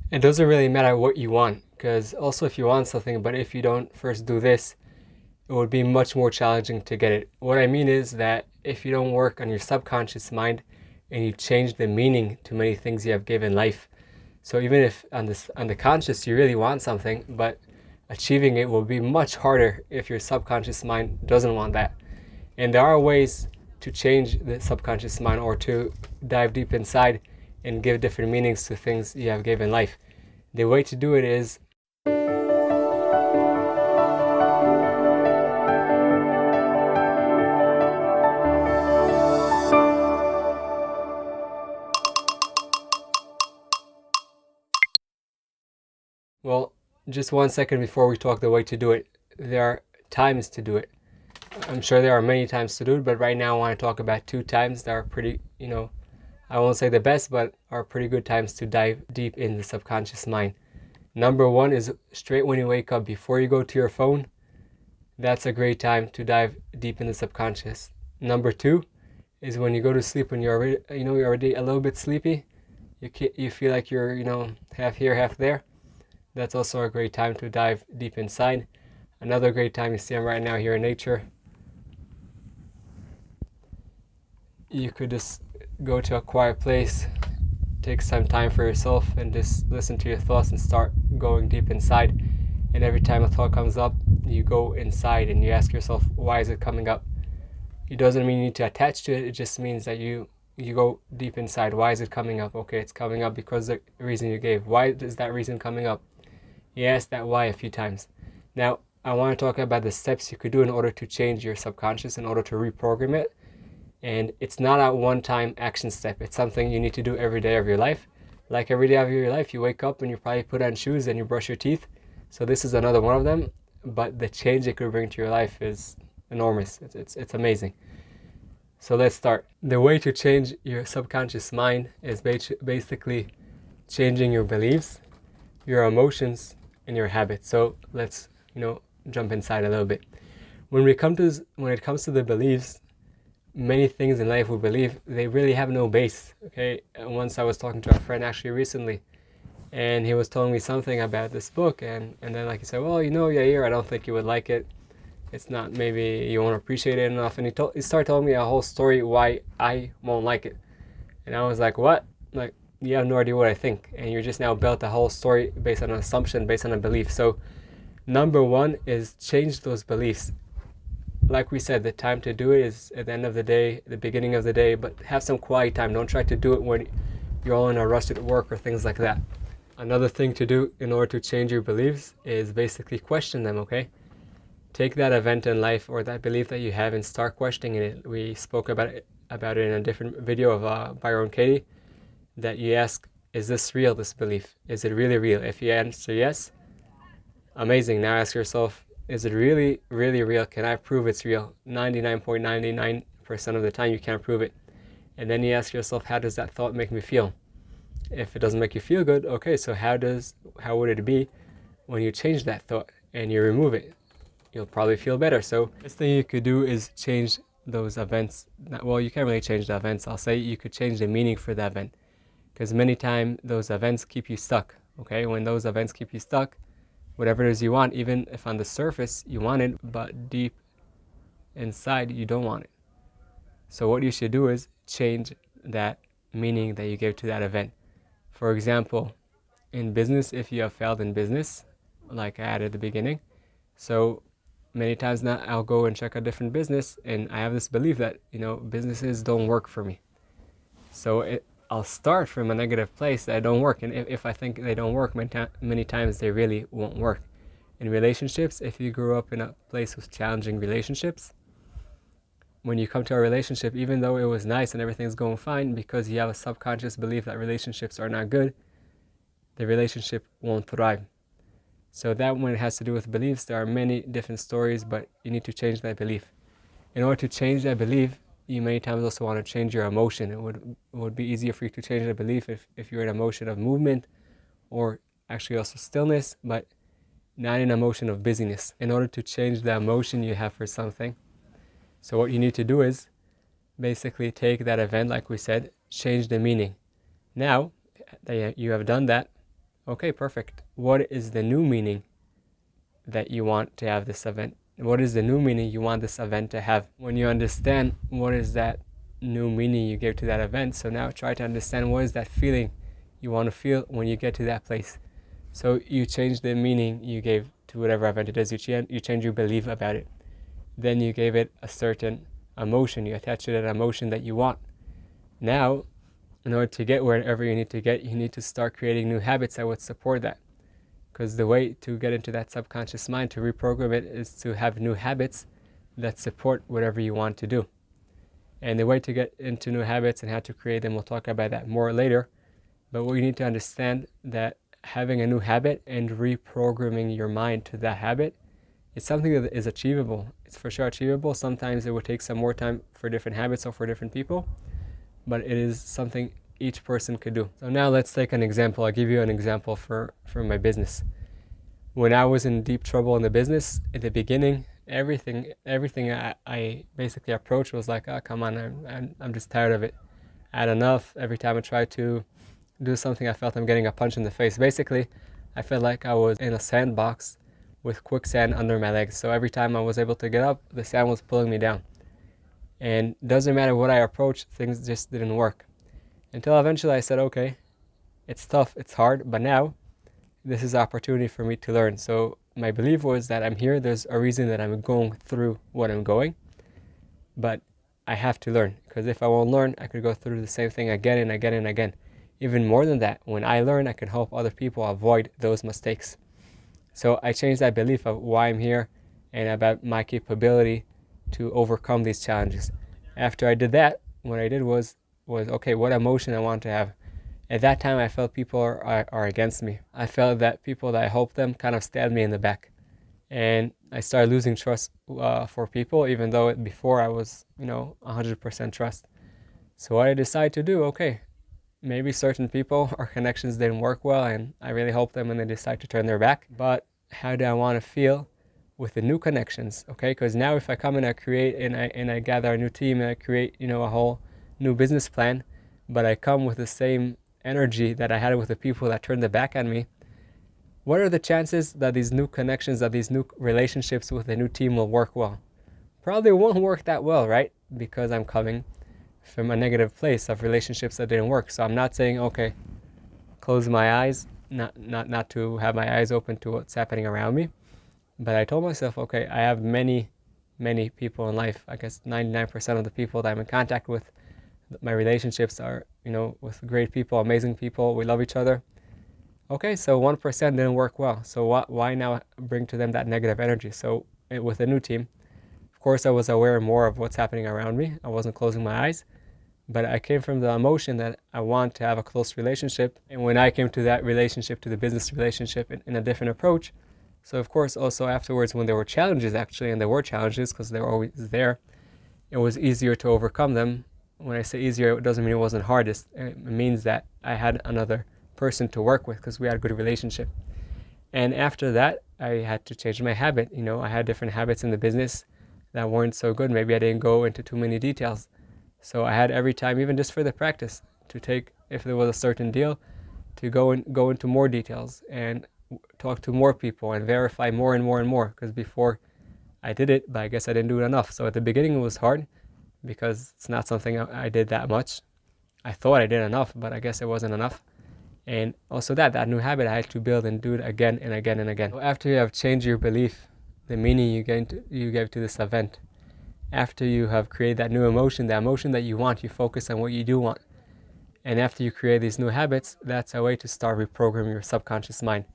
It doesn't really matter what you want, because also if you want something, but if you don't first do this, it would be much more challenging to get it. What I mean is that if you don't work on your subconscious mind and you change the meaning to many things you have given life, so even if on the conscious you really want something, but achieving it will be much harder if your subconscious mind doesn't want that. And there are ways to change the subconscious mind or to dive deep inside and give different meanings to things you have given life. The way to do it is, well, just 1 second before we talk the way to do it. There are times to do it. I'm sure there are many times to do it, but right now I want to talk about 2 times that are pretty, I won't say the best, but are pretty good times to dive deep in the subconscious mind. Number one is straight when you wake up before you go to your phone. That's a great time to dive deep in the subconscious. Number two is when you go to sleep, when you're already a little bit sleepy. You feel like you're, half here, half there. That's also a great time to dive deep inside. Another great time, you see I'm right now here in nature. You could just go to a quiet place, take some time for yourself, and just listen to your thoughts and start going deep inside. And every time a thought comes up, you go inside and you ask yourself, why is it coming up? It doesn't mean you need to attach to it. It just means that you go deep inside. Why is it coming up? Okay, it's coming up because the reason you gave. Why is that reason coming up? You ask that why a few times. Now, I want to talk about the steps you could do in order to change your subconscious, in order to reprogram it. And it's not a one-time action step. It's something you need to do every day of your life. Like every day of your life, you wake up and you probably put on shoes and you brush your teeth. So this is another one of them. But the change it could bring to your life is enormous. It's amazing. So let's start. The way to change your subconscious mind is basically changing your beliefs, your emotions, and your habits. So let's jump inside a little bit. When it comes to the beliefs, many things in life we believe, they really have no base. Okay, once I was talking to a friend actually recently, and he was telling me something about this book, and then like he said, well, Yair, I don't think you would like it. It's not, maybe you won't appreciate it enough. And he started telling me a whole story why I won't like it. And I was like, what? Like, you have no idea what I think, and you're just now built a whole story based on an assumption, based on a belief. So number one is change those beliefs. Like we said, the time to do it is at the end of the day, the beginning of the day, but have some quiet time. Don't try to do it when you're all in a rush at work or things like that. Another thing to do in order to change your beliefs is basically question them, okay? Take that event in life or that belief that you have and start questioning it. We spoke about it in a different video of Byron Katie, that you ask, is this real, this belief? Is it really real? If you answer yes, amazing. Now ask yourself, is it really, really real? Can I prove it's real? 99.99% of the time you can't prove it. And then you ask yourself, how does that thought make me feel? If it doesn't make you feel good, okay, so how would it be when you change that thought and you remove it? You'll probably feel better. So this thing you could do is change those events. Well, you can't really change the events. I'll say you could change the meaning for the event, because many times those events keep you stuck. Okay, when those events keep you stuck, whatever it is you want, even if on the surface you want it, but deep inside you don't want it. So what you should do is change that meaning that you gave to that event. For example, in business, if you have failed in business, like I had at the beginning, so many times now I'll go and check a different business, and I have this belief that businesses don't work for me. So I'll start from a negative place that don't work, and if I think they don't work, many times they really won't work. In relationships, if you grew up in a place with challenging relationships, when you come to a relationship, even though it was nice and everything's going fine, because you have a subconscious belief that relationships are not good, the relationship won't thrive. So that when it has to do with beliefs, there are many different stories, but you need to change that belief. In order to change that belief, you many times also want to change your emotion. It would be easier for you to change the belief if you're in a motion of movement, or actually also stillness, but not in a motion of busyness. In order to change the emotion you have for something, so what you need to do is basically take that event, like we said, change the meaning. Now that you have done that, Okay, perfect. What is the new meaning that you want to have this event? What is the new meaning you want this event to have? When you understand what is that new meaning you gave to that event, so now try to understand what is that feeling you want to feel when you get to that place. So you change the meaning you gave to whatever event it is. You change your belief about it. Then you gave it a certain emotion. You attach to that emotion that you want. Now, in order to get wherever you need to get, you need to start creating new habits that would support that. Because the way to get into that subconscious mind, to reprogram it, is to have new habits that support whatever you want to do. And the way to get into new habits and how to create them, we'll talk about that more later. But what you need to understand that having a new habit and reprogramming your mind to that habit is something that is achievable. It's for sure achievable. Sometimes it would take some more time for different habits or for different people, but it is something each person could do. So now let's take an example. I'll give you an example for my business. When I was in deep trouble in the business, at the beginning, everything I basically approached was like, oh, come on, I'm just tired of it. I had enough. Every time I tried to do something, I felt I'm getting a punch in the face. Basically, I felt like I was in a sandbox with quicksand under my legs. So every time I was able to get up, the sand was pulling me down. And doesn't matter what I approached, things just didn't work. Until eventually I said, okay, it's tough, it's hard, but now this is an opportunity for me to learn. So my belief was that I'm here, there's a reason that I'm going through what I'm going, but I have to learn, because if I won't learn, I could go through the same thing again and again and again. Even more than that, when I learn, I can help other people avoid those mistakes. So I changed that belief of why I'm here and about my capability to overcome these challenges. After I did that, what I did was okay, what emotion I want to have. At that time, I felt people are against me. I felt that people that I helped them kind of stabbed me in the back. And I started losing trust for people, even though before I was, 100% trust. So what I decided to do, okay, maybe certain people or connections didn't work well and I really helped them and they decide to turn their back. But how do I want to feel with the new connections? Okay, because now if I come and I create and I gather a new team and I create, a whole new business plan, but I come with the same energy that I had with the people that turned their back on me, what are the chances that these new connections, that these new relationships with the new team will work well? Probably won't work that well, right? Because I'm coming from a negative place of relationships that didn't work. So I'm not saying, okay, close my eyes, not to have my eyes open to what's happening around me. But I told myself, okay, I have many people in life. I guess 99% of the people that I'm in contact with, my relationships are, with great people, amazing people. We love each other. Okay, so 1% didn't work well. So why now bring to them that negative energy? So with a new team, of course, I was aware more of what's happening around me. I wasn't closing my eyes, but I came from the emotion that I want to have a close relationship. And when I came to that relationship, to the business relationship in a different approach, so of course, also afterwards, when there were challenges actually, and there were challenges because they were always there, it was easier to overcome them. When I say easier, it doesn't mean it wasn't hard. It means that I had another person to work with because we had a good relationship. And after that, I had to change my habit. I had different habits in the business that weren't so good. Maybe I didn't go into too many details. So I had every time, even just for the practice, to take, if there was a certain deal, to go into more details and talk to more people and verify more and more and more. Because before I did it, but I guess I didn't do it enough. So at the beginning it was hard because it's not something I did that much. I thought I did enough, but I guess it wasn't enough. And also that new habit I had to build and do it again and again and again. So after you have changed your belief, the meaning you gave to this event, after you have created that new emotion, the emotion that you want, you focus on what you do want. And after you create these new habits, that's a way to start reprogramming your subconscious mind.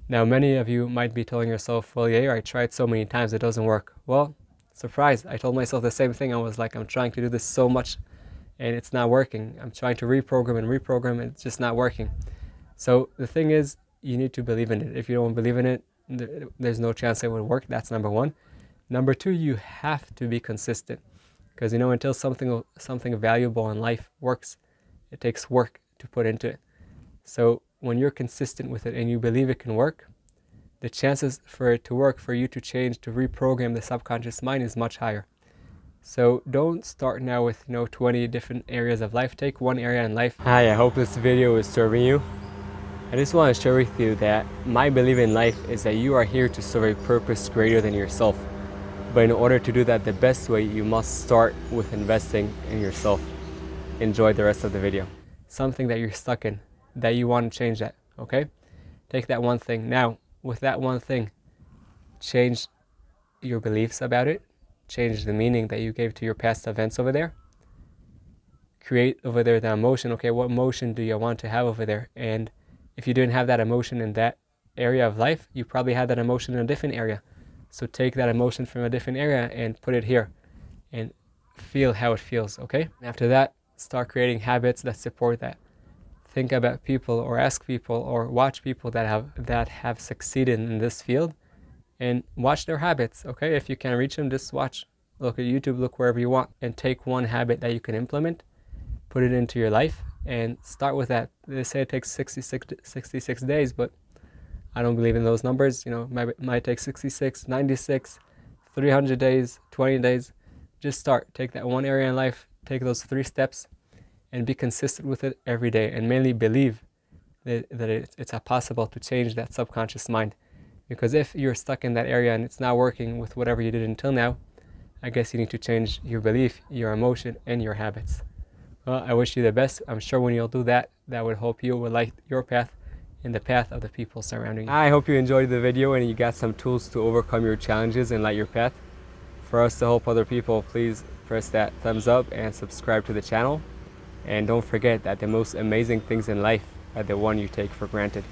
Now, many of you might be telling yourself, well, yeah, I tried so many times, it doesn't work. Well, surprise, I told myself the same thing. I was like, I'm trying to do this so much and it's not working. I'm trying to reprogram and it's just not working. So the thing is, you need to believe in it. If you don't believe in it, there's no chance it would work. That's number one. Number two, you have to be consistent. Because, until something valuable in life works, it takes work to put into it. So when you're consistent with it and you believe it can work, the chances for it to work, for you to change, to reprogram the subconscious mind is much higher. So don't start now with 20 different areas of life. Take one area in life. Hi, I hope this video is serving you. I just want to share with you that my belief in life is that you are here to serve a purpose greater than yourself. But in order to do that the best way, you must start with investing in yourself. Enjoy the rest of the video. Something that you're stuck in, that you want to change that, okay? Take that one thing. Now, with that one thing, change your beliefs about it. Change the meaning that you gave to your past events over there. Create over there the emotion. Okay, what emotion do you want to have over there? And if you didn't have that emotion in that area of life, you probably had that emotion in a different area. So take that emotion from a different area and put it here and feel how it feels, okay? After that, start creating habits that support that. Think about people or ask people or watch people that have succeeded in this field and watch their habits, okay? If you can't reach them, just watch. Look at YouTube, look wherever you want, and take one habit that you can implement, put it into your life, and start with that. They say it takes 66 days, but I don't believe in those numbers. You know, it might take 66, 96, 300 days, 20 days. Just start. Take that one area in life, take those 3 steps, and be consistent with it every day. And mainly believe that it's possible to change that subconscious mind. Because if you're stuck in that area and it's not working with whatever you did until now, I guess you need to change your belief, your emotion, and your habits. Well, I wish you the best. I'm sure when you'll do that, that would help you with light your path and the path of the people surrounding you. I hope you enjoyed the video and you got some tools to overcome your challenges and light your path. For us to help other people, please press that thumbs up and subscribe to the channel. And don't forget that the most amazing things in life are the one you take for granted.